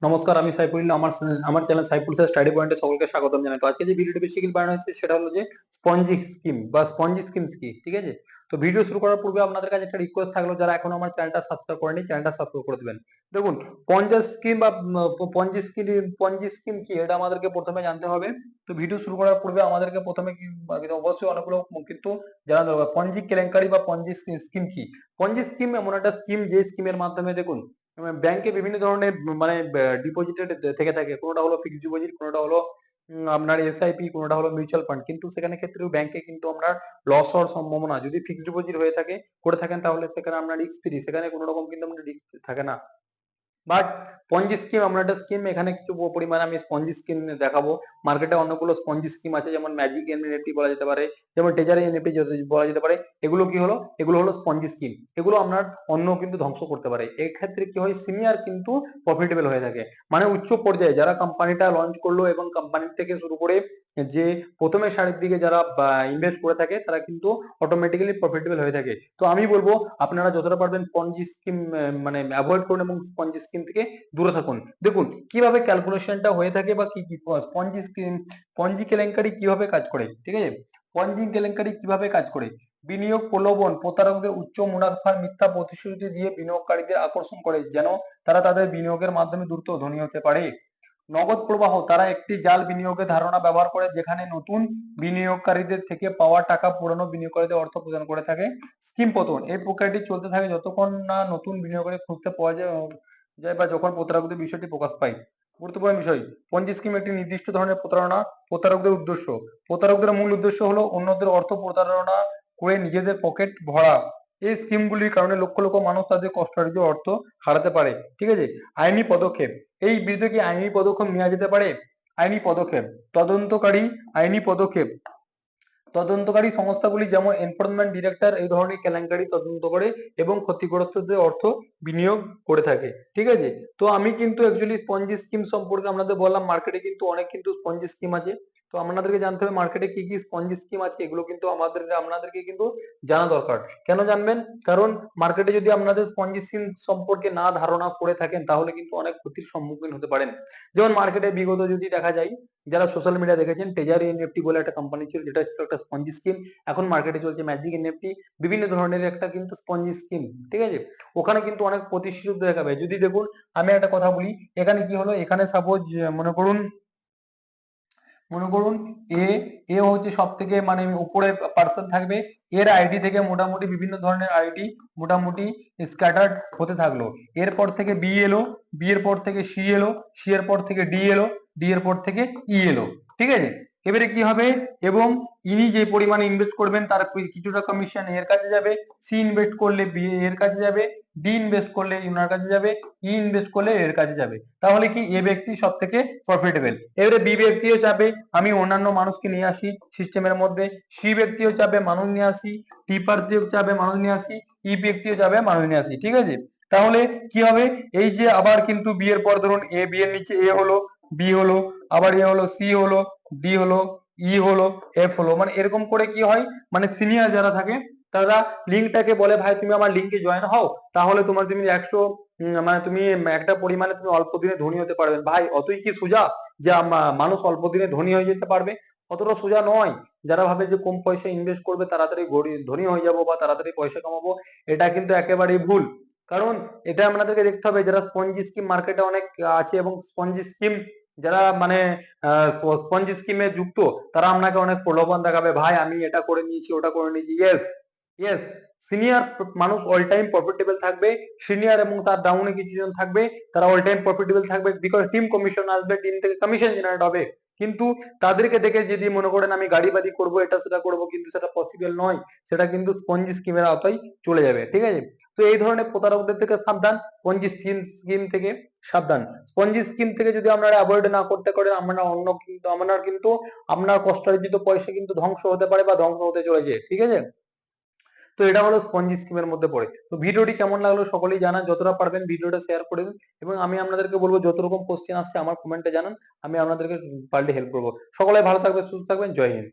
নমস্কার, আমি সাইফুল্লাহ। আমার চ্যানেল সাইফুল স্যার স্টাডি পয়েন্টে সকলকে স্বাগতম জানাই। তো আজকে যে ভিডিওটি বেসিক্যালি বানানো হচ্ছে সেটা হলো যে স্পঞ্জি স্কিম বা স্পঞ্জি স্কিমস কি, ঠিক আছে? তো ভিডিও শুরু করার পূর্বে আপনাদের কাছে একটা রিকোয়েস্ট থাকলো, যারা এখনো আমার চ্যানেলটা সাবস্ক্রাইব করেনি চ্যানেলটা সাবস্ক্রাইব করে দিবেন। দেখুন, পঞ্জি স্কিম বা পঞ্জি স্কিম কি এটা আমাদেরকে প্রথমে জানতে হবে। তো ভিডিও শুরু করার পূর্বে আমাদেরকে প্রথমে কি অবশ্যই অনেকগুলো কিন্তু জানা দরকার। পঞ্জি কেলেঙ্কারি বা পঞ্জি স্কিম কি? পঞ্জি স্কিম এমন একটা স্কিম যে স্কিমের মাধ্যমে দেখুন ব্যাংকে বিভিন্ন ধরনের মানে ডিপোজিটেড থেকে থাকে। কোনোটা হলো ফিক্সড ডিপোজিট, কোনোটা হলো আপনার এসআইপি, কোনোটা হলো মিউচুয়াল ফান্ড। কিন্তু সেখানে ক্ষেত্রেও ব্যাংকে কিন্তু আপনার লস হওয়ার সম্ভাবনা, যদি ফিক্সড ডিপোজিট হয়ে থাকে করে থাকেন তাহলে সেখানে আপনার রিস্ক ফ্রি, সেখানে কোনো রকম কিন্তু আপনার রিস্ক থাকে না। বাট পঞ্জি স্কিম আমরা একটা স্কিম, এখানে কিছু পরিমাণে আমি স্পঞ্জি স্কিম দেখাবো। মার্কেটে অনেকগুলো স্পঞ্জি স্কিম আছে, যেমন ম্যাজিক এনএফটি বলা যেতে পারে, যেমন টেজারি এনএফটি বলা যেতে পারে। এগুলো কি হলো, এগুলো হলো স্পঞ্জি স্কিম। এগুলো আপনার অন্য কিন্তু ধ্বংস করতে পারে। এক্ষেত্রে কি হয়, সিনিয়র কিন্তু প্রফিটেবল হয়ে থাকে। মানে উচ্চ পর্যায়ে যারা কোম্পানিটা লঞ্চ করলো এবং কোম্পানি থেকে শুরু করে যে প্রথমে সারির দিকে যারা ইনভেস্ট করে থাকে তারা কিন্তু অটোমেটিক্যালি প্রফিটেবল হয়ে থাকে। তো আমি বলবো আপনারা যতটা পারবেন পঞ্জি স্কিম মানে অ্যাভয়েড করুন এবং স্পঞ্জি স্কিম থেকে দূরে থাকুন। দেখুন কিভাবে ক্যালকুলেশনটা হয়ে থাকে বা কি কি স্পঞ্জি স্কিম, পঞ্জি কেলেঙ্কারি কিভাবে কাজ করে, ঠিক আছে? পঞ্জি কেলেঙ্কারি কিভাবে কাজ করে? বিনিয়োগ প্রলোভন, প্রতারকদের উচ্চ মুনাফার মিথ্যা প্রতিশ্রুতি দিয়ে বিনিয়োগকারীদের আকর্ষণ করে যেন তারা তাদের বিনিয়োগের মাধ্যমে দ্রুত ধনী হতে পারে। নগদ প্রবাহ, তারা একটি জাল বিনিয়োগের ধারণা ব্যবহার করে যেখানে নতুন বিনিয়োগকারীদের থেকে পাওয়া টাকা পুরনো বিনিয়োগকারীদের অর্থ প্রদান করে থাকে। স্কিম পতন, এই প্রক্রিয়াটি চলতে থাকে যতক্ষণ না নতুন বিনিয়োগকারী খুঁজতে পাওয়া যায় বা যখন প্রতারকদের বিষয়টি প্রকাশ পায়। গুরুত্বপূর্ণ বিষয়, পঞ্জি স্কিম একটি নির্দিষ্ট ধরনের প্রতারণা। প্রতারকদের উদ্দেশ্য, প্রতারকদের মূল উদ্দেশ্য হলো অন্যদের অর্থ প্রতারণা করে নিজেদের পকেট ভরা। এই স্কিমগুলির কারণে লক্ষ লক্ষ মানুষ তাদের কষ্টার্জিত অর্থ হারাতে পারে, ঠিক আছে? আইনি পদক্ষেপ, এই বিরুদ্ধে কি আইনি পদক্ষেপ নেওয়া যেতে পারে? আইনি পদক্ষেপ, তদন্তকারী আইনি পদক্ষেপ, তদন্তকারী সংস্থাগুলি যেমন এনফোর্সমেন্ট ডিরেক্টর এই ধরনের কেলেঙ্কারি তদন্ত করে এবং ক্ষতিগ্রস্তদের অর্থ বিনিয়োগ করে থাকে, ঠিক আছে? তো আমি কিন্তু অ্যাকচুয়ালি স্পঞ্জি স্কিম সম্পর্কে আপনাদের বললাম। মার্কেটে কিন্তু অনেক কিন্তু স্পঞ্জি স্কিম আছে। তো আপনাদেরকে জানতে হবে মার্কেটে কি কি স্পঞ্জি স্কিম আছে, এগুলো কিন্তু আপনাদেরকে কিন্তু জানা দরকার। কেন জানবেন? কারণ মার্কেটে যদি আপনাদের স্পঞ্জি স্কিম সম্পর্কে না ধারণা করে থাকেন তাহলে কিন্তু অনেক ক্ষতির সম্মুখীন হতে পারেন। যেমন মার্কেটে বিগত যদি দেখা যায়, যারা সোশ্যাল মিডিয়া দেখেছেন, টেজারি এনএফটি বলে একটা কোম্পানি ছিল যেটা ছিল একটা স্পঞ্জি স্কিম। এখন মার্কেটে চলছে ম্যাজিক এনএফটি, বিভিন্ন ধরনের একটা কিন্তু স্পঞ্জি স্কিম, ঠিক আছে? ওখানে কিন্তু অনেক প্রতিশ্রুতি দেখাবে। যদি দেখুন, আমি একটা কথা বলি, এখানে কি হলো, এখানে সাপোজ মনে করুন এ এ হচ্ছে সব থেকে মানে উপরে পার্সন থাকবে। এর আইডি থেকে মোটামুটি বিভিন্ন ধরনের আইডি মোটামুটি স্ক্যাটার্ড হতে থাকলো। এরপর থেকে বি এলো, বি এর পর থেকে সি এলো, সি এর পর থেকে ডি এলো, ডি এর পর থেকে ই এলো, ঠিক আছে? এবারে কি হবে, এবং ইনি যে পরিমাণে ইনভেস্ট করবেন তার কিছুটা কমিশন এর কাছে যাবে, সি ইনভেস্ট করলে বি এর কাছে যাবে, ডি ইনভেস্ট করলে ইনার কাছে যাবে, ই ইনভেস্ট করলে এর কাছে যাবে। তাহলে কি এ ব্যক্তি সব থেকে প্রফিটেবল। এবারে বি ব্যক্তিও চাবে আমি অন্যান্য মানুষকে নিয়ে আসি সিস্টেমের মধ্যে, সি ব্যক্তিও চাবে মানুষ নিয়ে আসি, টি প্রার্থীও চাবে মানুষ নিয়ে আসি, ই ব্যক্তিও চাবে মানুষ নিয়ে আসি, ঠিক আছে? তাহলে কি হবে, এই যে আবার কিন্তু বি এর পর ধরুন এ, বি এর নিচে এ হলো, বি হলো, আবার এ হলো, সি হলো, ডি হলো, ই হলো, এফ হলো, মানে এরকম করে কি হয়, মানে সিনিয়র যারা থাকে তারা লিঙ্কটাকে বলে ভাই তুমি আমার লিঙ্কে জয়েন হও, তাহলে তোমার তুমি 100 মানে তুমি একটা পরিমাণে তুমি অল্প দিনে ধনী হতে পারবে। ভাই অতই কি সোজা যে মানুষ অল্প দিনে ধনী হয়ে যেতে পারবে? অতটা সোজা নয়। যারা ভাবে যে কম পয়সা ইনভেস্ট করবে তাড়াতাড়ি ধনী হয়ে যাব বা তাড়াতাড়ি পয়সা কামাবো, এটা কিন্তু একেবারেই ভুল। কারণ এটা আপনাদেরকে দেখতে হবে, যারা স্পঞ্জি স্কিম মার্কেটে অনেক আছে এবং স্পঞ্জি স্কিম যারা মানে স্পঞ্জি স্কিমে যুক্ত, তারা আপনাকে অনেক প্রলোভন দেখাবে, ভাই আমি এটা করে নিয়েছি ওটা করে নিয়েছি। ইয়েস, ইয়েস, সিনিয়র মানুষ অল টাইম প্রফিটেবল থাকবে। সিনিয়র এবং তার ডাউনে কিছু জন থাকবে, তারা অল টাইম প্রফিটেবল থাকবে, বিকজ টিম কমিশন আসবে, টিম থেকে কমিশন জেনারেট হবে। কিন্তু তাদেরকে দেখে যদি মনে করেন আমি গাড়ি বাড়ি করবো এটা সেটা করবো, কিন্তু সেটা পসিবল নয়। সেটা কিন্তু স্পঞ্জি স্কিমের আওতায় চলে যাবে, ঠিক আছে? তো এই ধরনের প্রতারকদের থেকে সাবধান, পঞ্জি স্কিম থেকে সাবধান। স্পঞ্জি স্কিম থেকে যদি আপনারা অ্যাভয়েড না করতে পারেন, আপনার কিন্তু আপনার কষ্টার্জিত পয়সা কিন্তু ধ্বংস হতে পারে বা ধ্বংস হতে চলেছে, ঠিক আছে? তো এটা হলো স্পঞ্জি স্কিমের মধ্যে পড়ে। তো ভিডিওটি কেমন লাগলো সকলেই জানান, যতটা পারবেন ভিডিওটা শেয়ার করে দিন। এবং আমি আপনাদেরকে বলবো যত রকম কোশ্চেন আসছে আমার কমেন্টে জানান, আমি আপনাদেরকে পারলে হেল্প করবো। সকলে ভালো থাকবেন, সুস্থ থাকবেন, জয় হিন্দ।